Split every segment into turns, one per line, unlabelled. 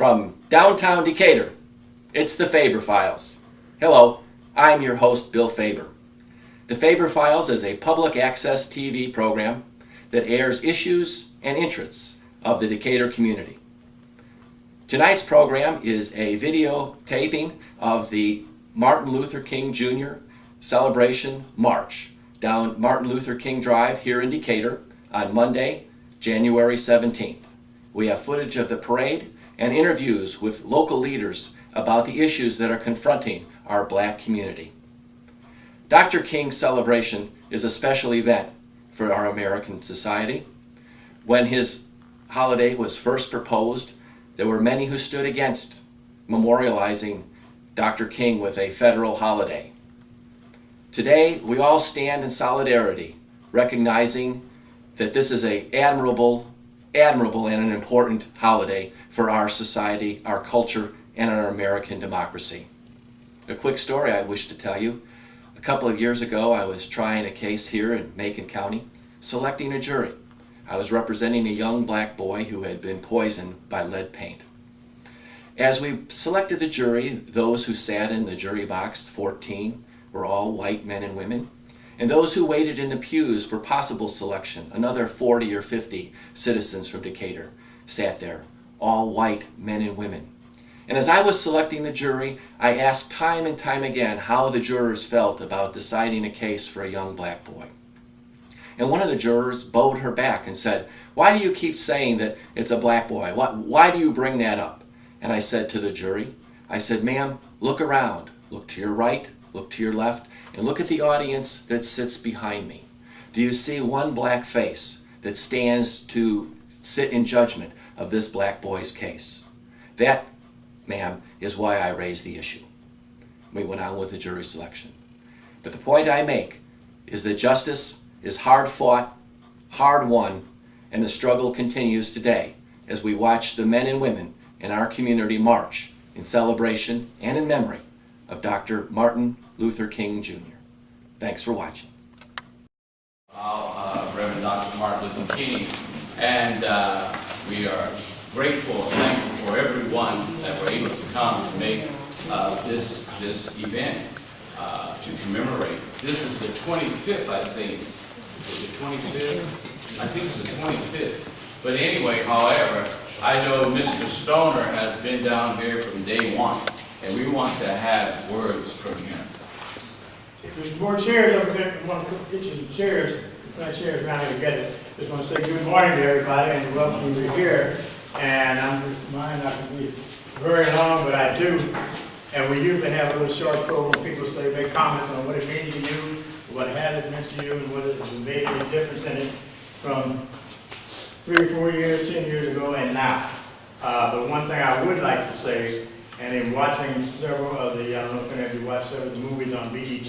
From downtown Decatur, it's the Faber Files. Hello, I'm your host, Bill Faber. The Faber Files is a public access TV program that airs issues and interests of the Decatur community. Tonight's program is a video taping of the Martin Luther King Jr. Celebration March down Martin Luther King Drive here in Decatur on Monday, January 17th. We have footage of the parade and interviews with local leaders about the issues that are confronting our black community. Dr. King's celebration is a special event for our American society. When his holiday was first proposed, there were many who stood against memorializing Dr. King with a federal holiday. Today, we all stand in solidarity, recognizing that this is an admirable and an important holiday for our society, our culture, and our American democracy. A quick story I wish to tell you. A couple of years ago, I was trying a case here in Macon County, selecting a jury. I was representing a young black boy who had been poisoned by lead paint. As we selected the jury, those who sat in the jury box, 14, were all white men and women. And those who waited in the pews for possible selection, another 40 or 50 citizens from Decatur, sat there, all white men and women. And as I was selecting the jury, I asked time and time again how the jurors felt about deciding a case for a young black boy. And one of the jurors bowed her back and said, "Why do you keep saying that it's a black boy? Why do you bring that up?" And I said to the jury, I said, "Ma'am, look around. Look to your right, look to your left, and look at the audience that sits behind me. Do you see one black face that stands to sit in judgment of this black boy's case? That, ma'am, is why I raised the issue." We went on with the jury selection. But the point I make is that justice is hard fought, hard won, and the struggle continues today as we watch the men and women in our community march in celebration and in memory of Martin Luther King Jr. Thanks for watching.
Reverend Dr. Martin Luther King, and we are grateful and thankful for everyone that were able to come to make this event to commemorate. This is the 25th, I think. Is it the 25th? I think it's the 25th. But anyway, however, I know Mr. Stoner has been down here from day one, and we want to have words from him.
If there's more chairs over there, we want to get you some chairs, put chairs around here together. Just want to say good morning to everybody and welcome you here. And mine not going to be very long, but I do. And we usually have a little short program. People say, make comments on what it means to you, what has it meant to you, and what has made any difference in it from 3 or 4 years, 10 years ago, and now. But one thing I would like to say, and in watching several of the, I don't know if any of you watched several of the movies on BET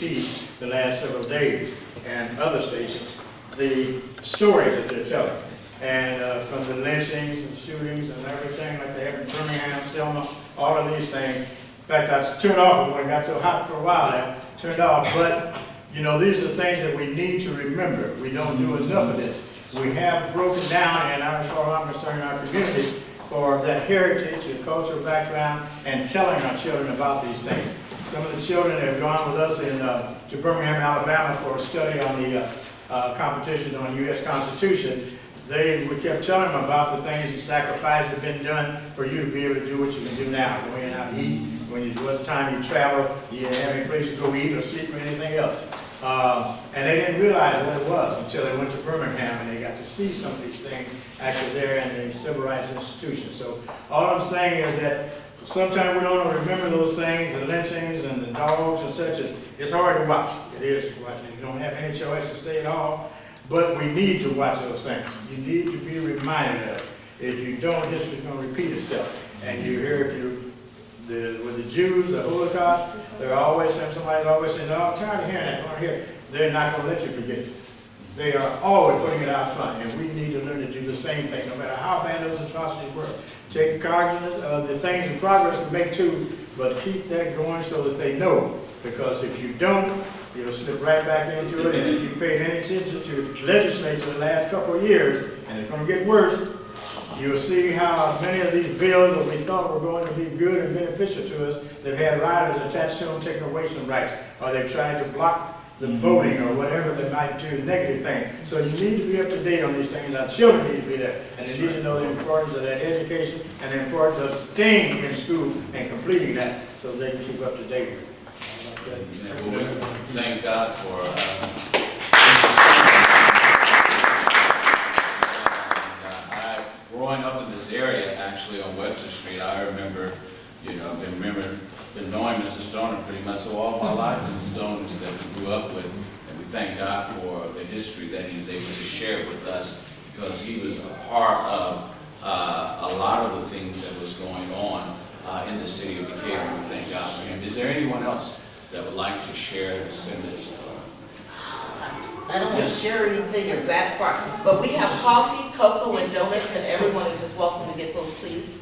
the last several days and other stations, the stories that they're telling. And from the lynchings and shootings and everything like they have in Birmingham, Selma, all of these things. In fact, I turned off when it got so hot for a while there, turned off. But, you know, these are things that we need to remember. We don't do enough of this. We have broken down, and as far as I'm concerned, our community for that heritage and cultural background and telling our children about these things. Some of the children have gone with us to Birmingham, Alabama for a study on the competition on the U.S. Constitution. We kept telling them about the things, the sacrifices have been done for you to be able to do what you can do now. Going out to eat, when it was the time you travel, you didn't have any place to go eat or sleep or anything else. And they didn't realize what it was until they went to Birmingham and they got to see some of these things actually there in the civil rights institution. So all I'm saying is that sometimes we don't remember those things, the lynchings and the dogs and such. It's hard to watch. It is to watch. You don't have any choice to say it all, but we need to watch those things. You need to be reminded of it. If you don't, history's going to repeat itself. And you hear with the Jews, the Holocaust, they're always saying, somebody's always saying, "No, I'm tired of hearing that. I want to hear it." They're not going to let you forget it. They are always putting it out front, and we need to learn to do the same thing, no matter how bad those atrocities were. Take cognizance of the things and progress we make too, but keep that going so that they know. Because if you don't, you'll slip right back into it, and if you paid any attention to legislature the last couple of years, and it's going to get worse, You'll see how many of these bills that we thought were going to be good and beneficial to us, they've had riders attached to them taking away some rights, or they've tried to block the voting or whatever they might do, negative thing. So you need to be up to date on these things. Our children need to be there, and they need to know the importance of that education and the importance of staying in school and completing that so they can keep up to date with it.
Thank God for growing up in this area, actually on Webster Street. I remember, been knowing Mr. Stoner pretty much all my life, and the Stoners that we grew up with. And we thank God for the history that he's able to share with us, because he was a part of a lot of the things that was going on in the city of Decatur. And we thank God for him. Is there anyone else that would like to share this image?
I don't want to share anything as that far, but we have coffee, cocoa, and donuts, and everyone is just welcome to get those, please.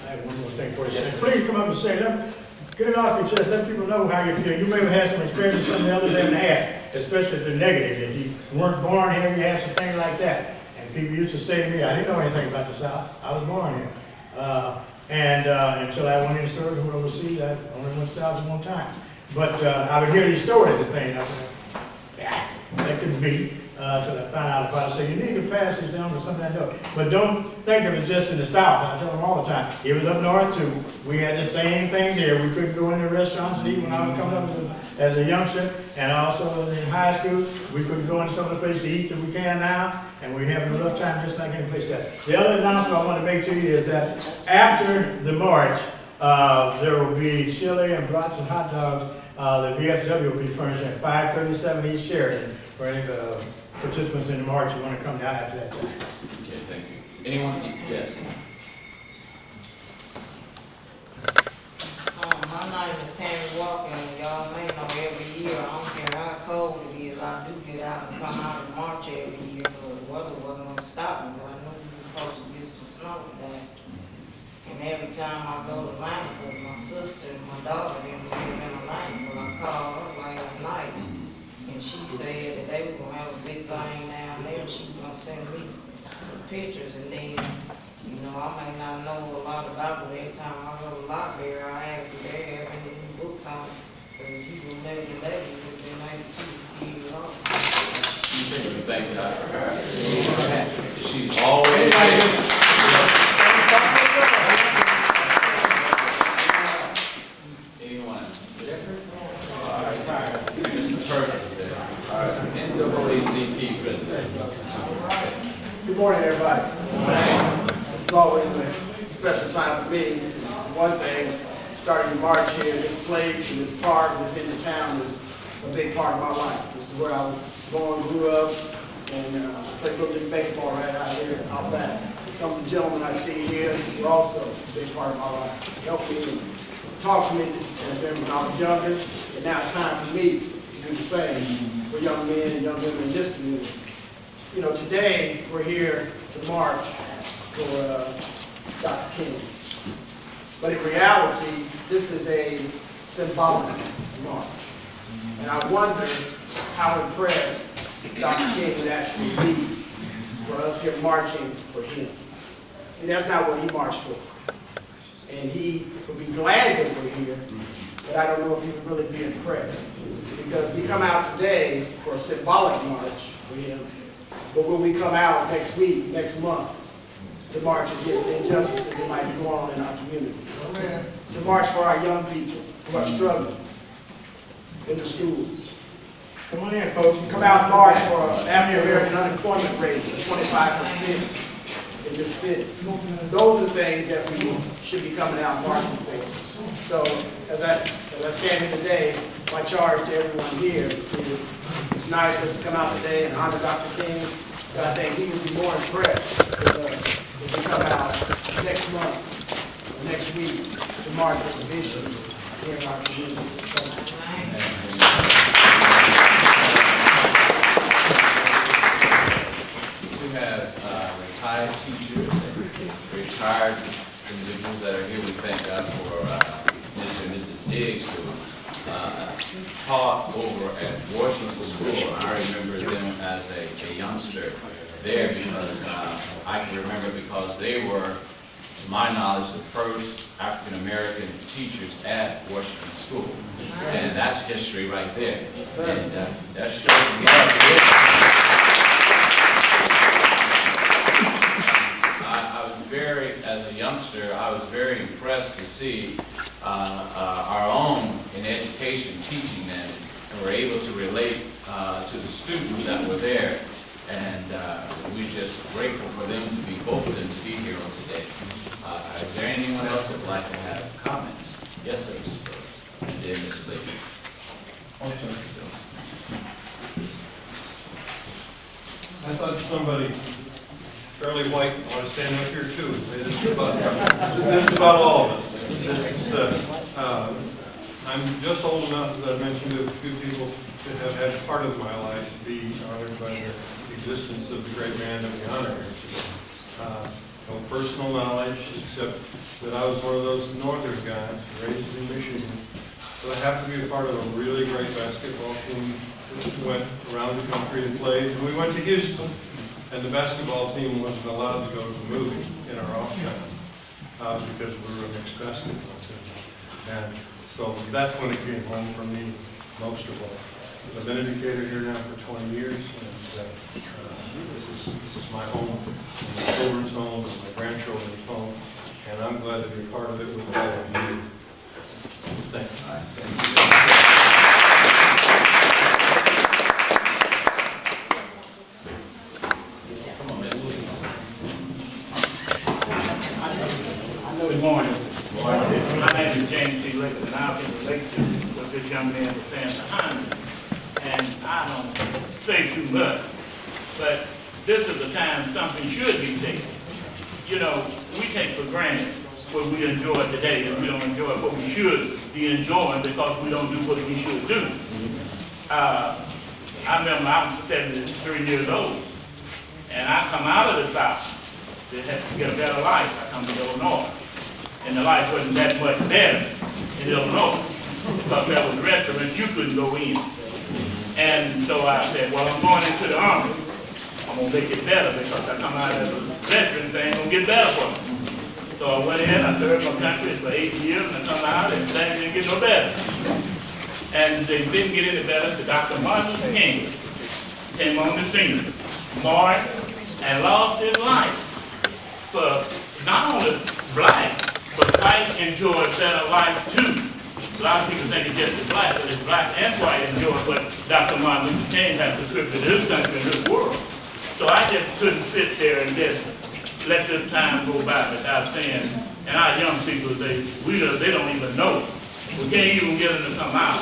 I have one more thing for you. Yes. Please come up and say, get it off your chest, let people know how you feel. You may have had some experience some of the others haven't had, especially if they're negative. If you weren't born here, you had some things like that. And people used to say to me, I didn't know anything about the South. I was born here. Until I went into service and went overseas, I only went south one time. But I would hear these stories and things. I said, yeah, that could be, until I found out about it. So you need to pass these on to something I know. But don't think of it just in the South. I tell them all the time. It was up north too. We had the same things here. We couldn't go into restaurants and eat when I was coming up as a youngster. And also in high school, we couldn't go into some of the places to eat that we can now. And we're having a rough time just like any place else. The other announcement I want to make to you is that after the march, there will be chili and brats and hot dogs. The VFW will be furnishing at 537 East Sheridan for any participants in the march who want to come down after that time.
Okay, thank you. Anyone? Yes.
My name is Tammy Walker, and y'all may know every year, I don't care how cold it is, I do get out and come out and march every year, but the weather wasn't going to stop me, but I knew we were supposed to get some snow today. And every time I go to Lancaster, my sister and my daughter didn't live in Atlanta, but I called her last night, and she said that they were going to have a big thing down there, and she was going to send me some pictures, and then, I may not know a lot about it. Every time I go to the library, I ask if they have any books on it, but if you can let me, we've been able to give it off.
Thank God for her. She's always there. Anyone? All right. Mr. Perkins there. All right. NAACP president.
Good morning, everybody.
Good morning.
This is always a special time for me. One thing, starting to march here, this place and this park and this end of town is a big part of my life. This is where I was born, grew up, and played little league baseball right out here and all that. Some of the gentlemen I see here were also a big part of my life. Helped me and talked to me when I was younger, and now it's time for me to do the same for young men and young women in this community. Today we're here to march for Dr. King. But in reality, this is a symbolic march. And I wonder how impressed Dr. King would actually be for us here marching for him. See, that's not what he marched for. And he would be glad that we're here, but I don't know if he would really be impressed. Because we come out today for a symbolic march for him, but when we come out next week, next month, to march against the injustices that might be going on in our community. Amen. To march for our young people who are struggling in the schools.
Come on in, folks.
Come out and march for an African-American unemployment rate of 25% in this city. Those are things that we should be coming out and marching for. So, as I stand here today, my charge to everyone here is it's nice for us to come out today and honor Dr. King, but I think he would be more impressed if we come out next month, or next week, to march for some issues here in our community.
We have retired teachers and retired individuals that are here. We thank God for Mr. and Mrs. Diggs who taught over at Washington School. I remember them as a youngster there because I can remember because they were, to my knowledge, the first African-American teachers at Washington School. And that's history right there. And that shows love. I was very, as a youngster, I was very impressed to see our own in education teaching them, and were able to relate to the students that were there. And we're just grateful for them to be, both of them to be here on today. Is there anyone else that would like to have comments? Yes, sir, Mr. Brooks. And then Mr. Blakey.
I thought somebody fairly white ought to stand up here too and say this is about all of us. I'm just old enough, as I mentioned to a few people, to have had part of my life be honored by the existence of the great man that we honor here today. No personal knowledge, except that I was one of those northern guys raised in Michigan. So I happened to be a part of a really great basketball team that went around the country and played. And we went to Houston, and the basketball team wasn't allowed to go to the movie in our off time because we were a mixed basketball team. And so that's when it came home for me most of all. I've been a Decatur here now for 20 years, and this is my home, and my children's home, and my grandchildren's home, and I'm glad to be a part of it with all of you. Thank you.
Good morning. My name is James T. Lickett, and I've been related to what this young man was saying behind me. And I don't say too much, but this is the time something should be said. You know, we take for granted what we enjoy today, and we don't enjoy what we should be enjoying because we don't do what we should do. I remember I'm 73 years old, and I come out of the South to have to get a better life. I come to Illinois, and the life wasn't that much better in Illinois because there was restaurants you couldn't go in. And so I said, well, I'm going into the Army. I'm going to make it better because I come out as a veteran, they ain't going to get better for me. So I went in, I served my country for 8 years, and I come out and things didn't get no better. And they didn't get any better until Dr. Martin Luther King came on the scene, marched, and lost his life for not only black, but white enjoyed better life too. A lot of people think it's just the black, but it's black and white enjoy what Dr. Martin Luther King has contributed to this country and this world. So I just couldn't sit there and just let this time go by without saying, and our young people, they don't even know. We can't even get them to come out.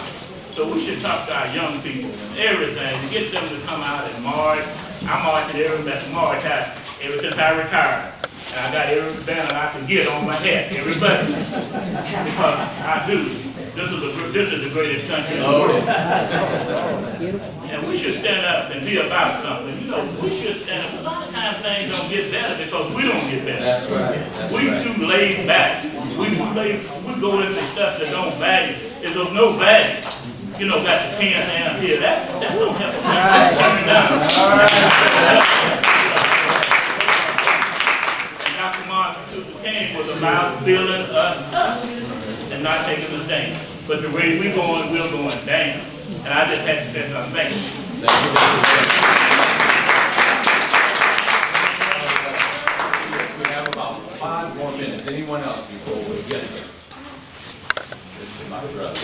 So we should talk to our young people, everything, to get them to come out and march. I marched every March ever since I retired. And I got every banner I could get on my head, everybody. Because I do. This is the greatest country in the world. And we should stand up and be about something. You know, we should stand up. A lot of times things don't get better because we don't get better.
That's right.
We too laid back. We go into stuff that don't value. It's of no value. You know, got the pen down here. That don't help us. Turn it down. And Dr. Martin Luther King was about building us and not taking us down. But the way we're going down. And I just had to say something. Thank you.
We have about 5 more minutes. Anyone else before we? Yes, sir. This is my brother.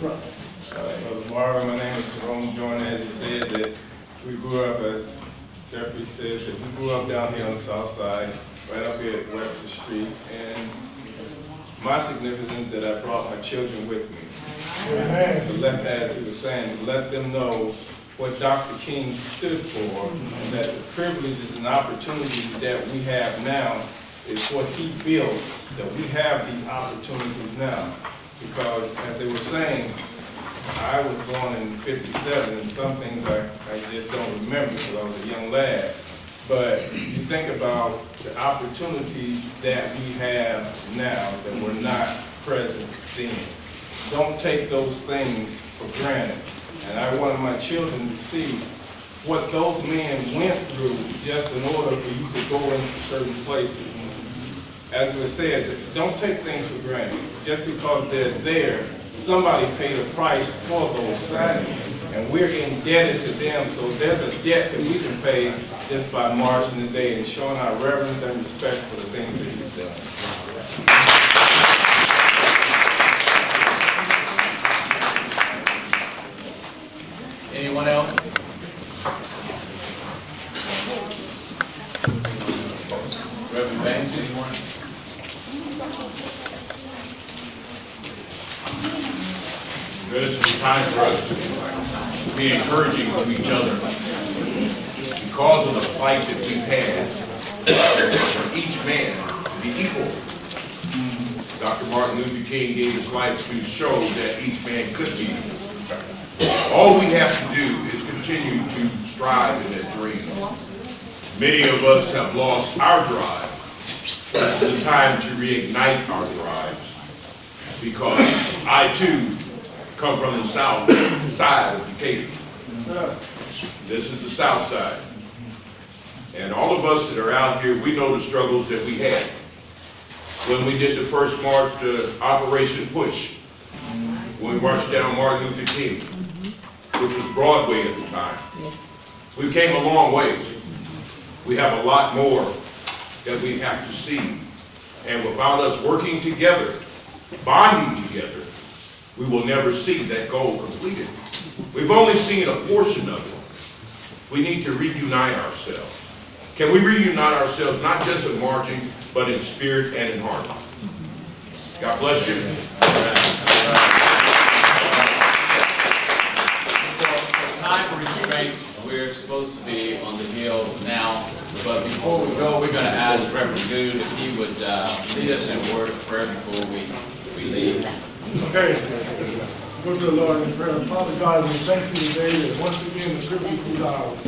Brother Marvin, my name is Jerome Jordan. As you said, that we grew up, as Jeffrey said, that we grew up down here on the south side, right up here at Webster Street. And my significance that I brought my children with me. To let, as he was saying, to let them know what Dr. King stood for, and that the privileges and opportunities that we have now is what he built, that we have these opportunities now. Because, as they were saying, I was born in '57, and some things I just don't remember because I was a young lad. But you think about the opportunities that we have now that were not present then. Don't take those things for granted. And I wanted my children to see what those men went through just in order for you to go into certain places. As we said, don't take things for granted. Just because they're there, somebody paid a price for those things, and we're indebted to them, so there's a debt that we can pay just by marching today and showing our reverence and respect for the things that you've done.
Anyone else? Reverend Banks, anyone?
Good, it's time for us to be encouraging to each other. Because of the fight that we've had, for each man to be equal. Dr. Martin Luther King gave his life to show that each man could be equal. All we have to do is continue to strive in that dream. Many of us have lost our drive. This is the time to reignite our drives, because I too come from the south side of Decatur. This is the south side. And all of us that are out here, we know the struggles that we had. When we did the first march to Operation Push, when we marched down Martin Luther King, which was Broadway at the time. We came a long ways. We have a lot more that we have to see. And without us working together, bonding together, we will never see that goal completed. We've only seen a portion of it. We need to reunite ourselves. Can we reunite ourselves, not just in marching, but in spirit and in heart? God bless you.
Time restraints, we're supposed to be on the hill now, but before we go, we're going to ask Reverend Dude if he would lead us in a word of prayer before we leave.
Okay, go to the Lord in prayer. Father God, we thank you today that once again the privilege is ours.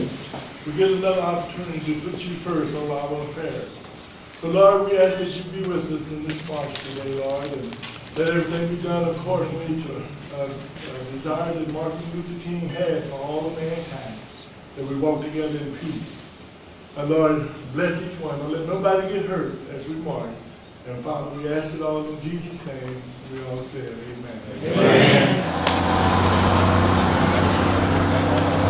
We get another opportunity to put you first on our affairs. So Lord, we ask that you be with us in this march today, Lord, and let everything be done accordingly to the desire that Martin Luther King had for all of mankind, that we walk together in peace. And Lord, bless each one. Don't let nobody get hurt as we march. And Father, we ask it all in Jesus' name. We all say amen. Amen.